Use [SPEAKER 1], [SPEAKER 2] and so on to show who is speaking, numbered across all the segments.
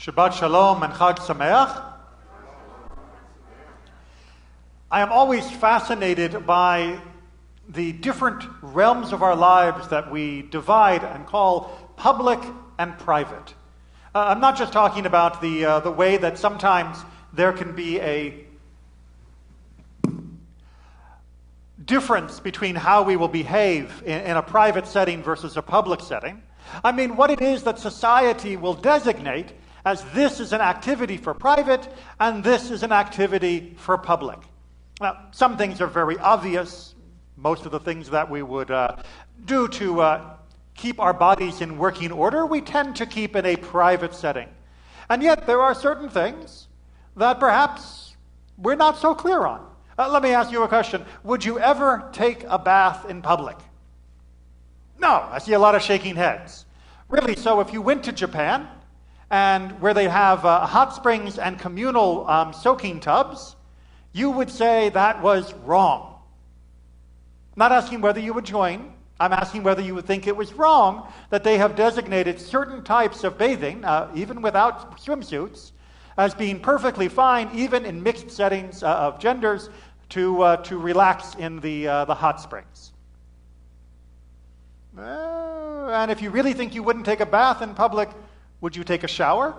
[SPEAKER 1] Shabbat Shalom and Chag Sameach. I am always fascinated by the different realms of our lives that we divide and call public and private. I'm not just talking about the way that sometimes there can be a difference between how we will behave in a private setting versus a public setting. I mean, what it is that society will designate as this is an activity for private and this is an activity for public. Now, some things are very obvious. Most of the things that we would do to keep our bodies in working order, we tend to keep in a private setting. And yet there are certain things that perhaps we're not so clear on. Let me ask you a question. Would you ever take a bath in public? No, I see a lot of shaking heads. Really, so if you went to Japan, and where they have hot springs and communal soaking tubs, you would say that was wrong. I'm not asking whether you would join. I'm asking whether you would think it was wrong that they have designated certain types of bathing, even without swimsuits, as being perfectly fine, even in mixed settings of genders, to relax in the hot springs. And if you really think you wouldn't take a bath in public, would you take a shower?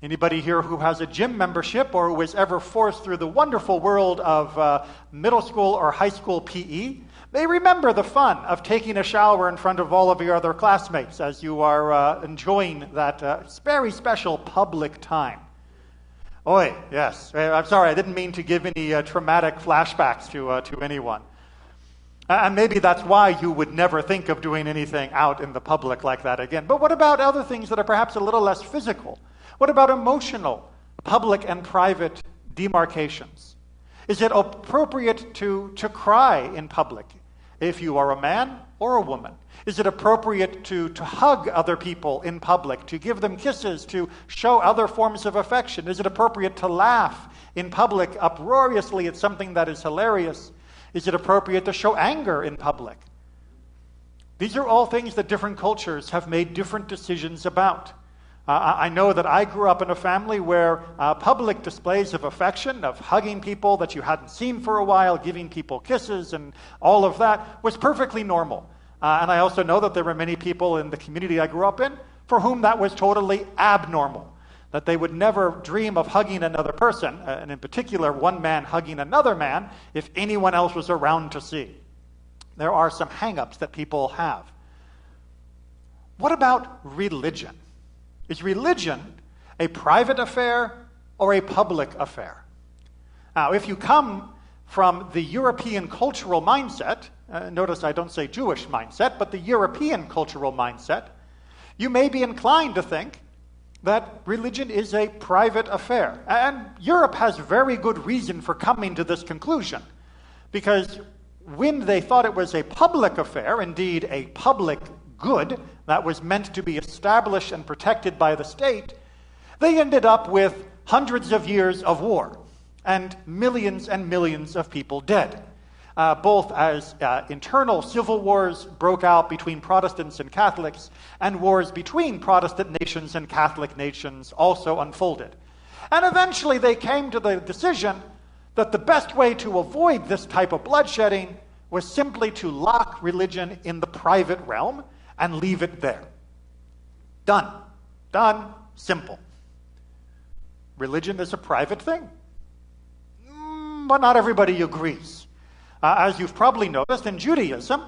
[SPEAKER 1] Anybody here who has a gym membership or who was ever forced through the wonderful world of middle school or high school PE may remember the fun of taking a shower in front of all of your other classmates as you are enjoying that very special public time. Oi, yes. I'm sorry, I didn't mean to give any traumatic flashbacks to anyone. And maybe that's why you would never think of doing anything out in the public like that again. But what about other things that are perhaps a little less physical? What about emotional, public and private demarcations? Is it appropriate to cry in public if you are a man or a woman? Is it appropriate to hug other people in public, to give them kisses, to show other forms of affection? Is it appropriate to laugh in public uproariously at something that is hilarious? Is it appropriate to show anger in public? These are all things that different cultures have made different decisions about. I know that I grew up in a family where public displays of affection, of hugging people that you hadn't seen for a while, giving people kisses and all of that was perfectly normal. And I also know that there were many people in the community I grew up in for whom that was totally abnormal. That they would never dream of hugging another person, and in particular one man hugging another man, if anyone else was around to see. There are some hang-ups that people have. What about religion? Is religion a private affair or a public affair? Now, if you come from the European cultural mindset, notice I don't say Jewish mindset, but the European cultural mindset, you may be inclined to think that religion is a private affair. And Europe has very good reason for coming to this conclusion, because when they thought it was a public affair, indeed a public good that was meant to be established and protected by the state, they ended up with hundreds of years of war and millions of people dead. Both as internal civil wars broke out between Protestants and Catholics, and wars between Protestant nations and Catholic nations also unfolded. And eventually they came to the decision that the best way to avoid this type of bloodshedding was simply to lock religion in the private realm and leave it there. Done. Done. Simple. Religion is a private thing. But not everybody agrees. As you've probably noticed, in Judaism,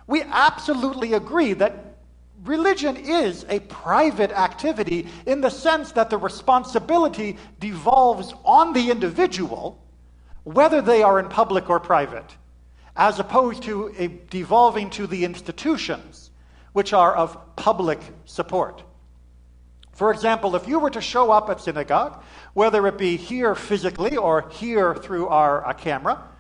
[SPEAKER 1] we absolutely agree that religion is a private activity in the sense that the responsibility devolves on the individual, whether they are in public or private, as opposed to devolving to the institutions, which are of public support. For example, if you were to show up at synagogue, whether it be here physically or here through our camera,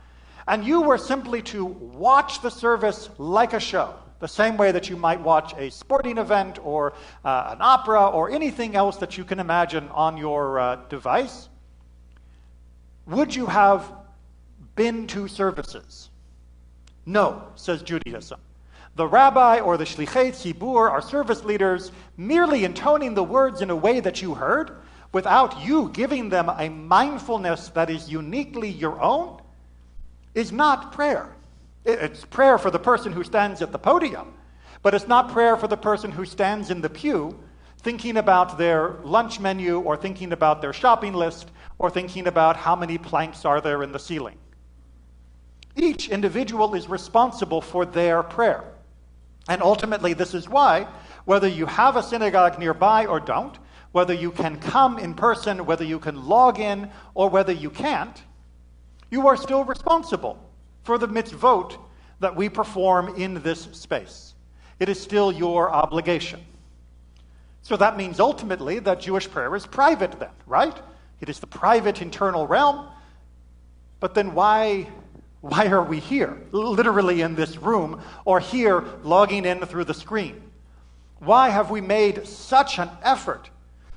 [SPEAKER 1] and you were simply to watch the service like a show, the same way that you might watch a sporting event or an opera or anything else that you can imagine on your device, would you have been to services? No, says Judaism. The rabbi or the shlichei tzibur, our service leaders, merely intoning the words in a way that you heard, without you giving them a mindfulness that is uniquely your own, is not prayer. It's prayer for the person who stands at the podium, but it's not prayer for the person who stands in the pew thinking about their lunch menu or thinking about their shopping list or thinking about how many planks are there in the ceiling. Each individual is responsible for their prayer. And ultimately, this is why, whether you have a synagogue nearby or don't, whether you can come in person, whether you can log in, or whether you can't, you are still responsible for the mitzvot that we perform in this space. It is still your obligation. So that means ultimately that Jewish prayer is private then, right? It is the private internal realm. But then why are we here, literally in this room, or here logging in through the screen? Why have we made such an effort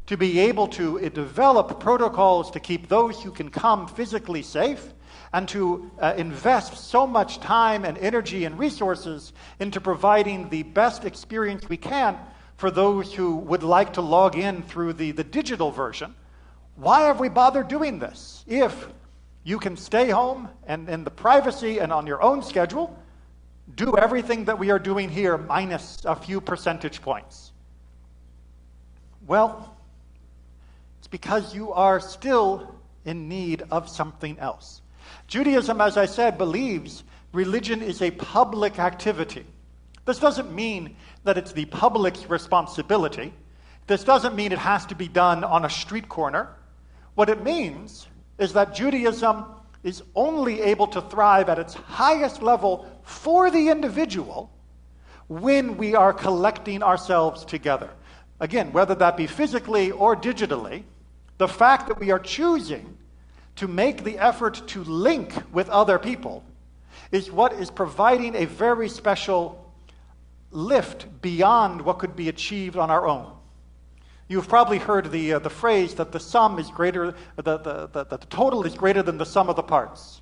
[SPEAKER 1] to be able to develop protocols to keep those who can come physically safe, and to invest so much time and energy and resources into providing the best experience we can for those who would like to log in through the digital version? Why have we bothered doing this if you can stay home and in the privacy and on your own schedule, do everything that we are doing here minus a few percentage points? Well, it's because you are still in need of something else. Judaism, as I said, believes religion is a public activity. This doesn't mean that it's the public's responsibility. This doesn't mean it has to be done on a street corner. What it means is that Judaism is only able to thrive at its highest level for the individual when we are collecting ourselves together. Again, whether that be physically or digitally, the fact that we are choosing to make the effort to link with other people is what is providing a very special lift beyond what could be achieved on our own. You've probably heard the phrase that the sum is greater, the total is greater than the sum of the parts.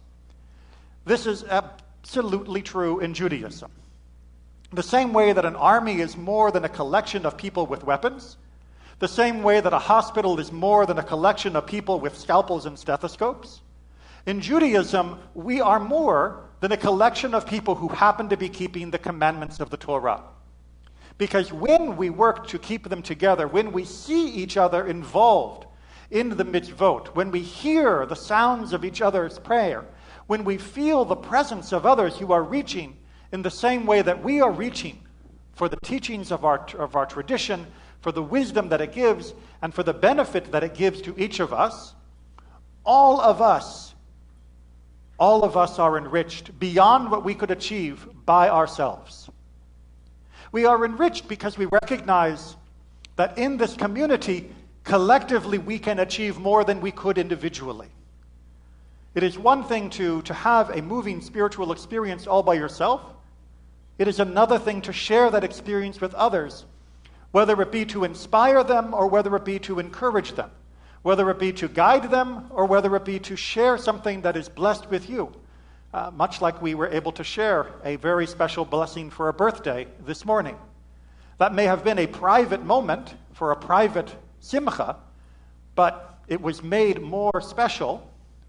[SPEAKER 1] This is absolutely true in Judaism. The same way that an army is more than a collection of people with weapons, the same way that a hospital is more than a collection of people with scalpels and stethoscopes, in Judaism, we are more than a collection of people who happen to be keeping the commandments of the Torah. Because when we work to keep them together, when we see each other involved in the mitzvot, when we hear the sounds of each other's prayer, when we feel the presence of others who are reaching in the same way that we are reaching for the teachings of our tradition, for the wisdom that it gives, and for the benefit that it gives to each of us, all of us are enriched beyond what we could achieve by ourselves. We are enriched because we recognize that in this community, collectively we can achieve more than we could individually. It is one thing to have a moving spiritual experience all by yourself. It is another thing to share that experience with others, whether it be to inspire them or whether it be to encourage them, whether it be to guide them or whether it be to share something that is blessed with you, much like we were able to share a very special blessing for a birthday this morning. That may have been a private moment for a private simcha, but it was made more special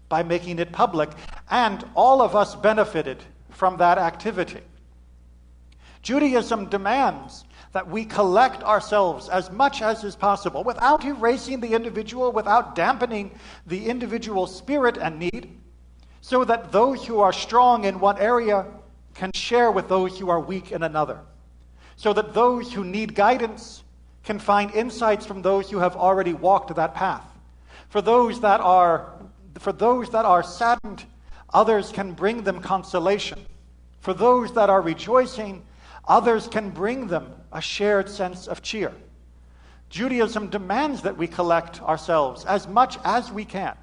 [SPEAKER 1] by making it public, and all of us benefited from that activity. Judaism demands that we collect ourselves as much as is possible without erasing the individual, without dampening the individual spirit and need, so that those who are strong in one area can share with those who are weak in another, so that those who need guidance can find insights from those who have already walked that path. For those that are saddened, others can bring them consolation. For those that are rejoicing, others can bring them a shared sense of cheer. Judaism demands that we collect ourselves as much as we can.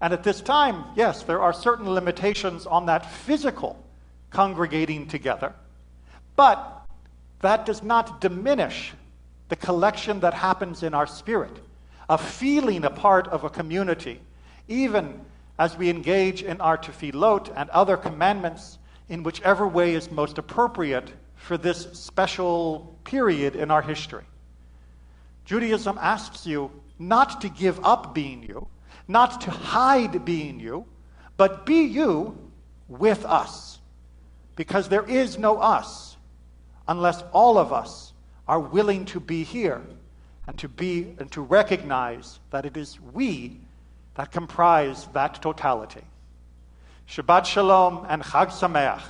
[SPEAKER 1] And at this time, yes, there are certain limitations on that physical congregating together, but that does not diminish the collection that happens in our spirit, of feeling a part of a community, even as we engage in our tefillot and other commandments in whichever way is most appropriate for this special period in our history. Judaism asks you not to give up being you, not to hide being you, but be you with us. Because there is no us unless all of us are willing to be here and to recognize that it is we that comprise that totality. Shabbat Shalom and Chag Sameach.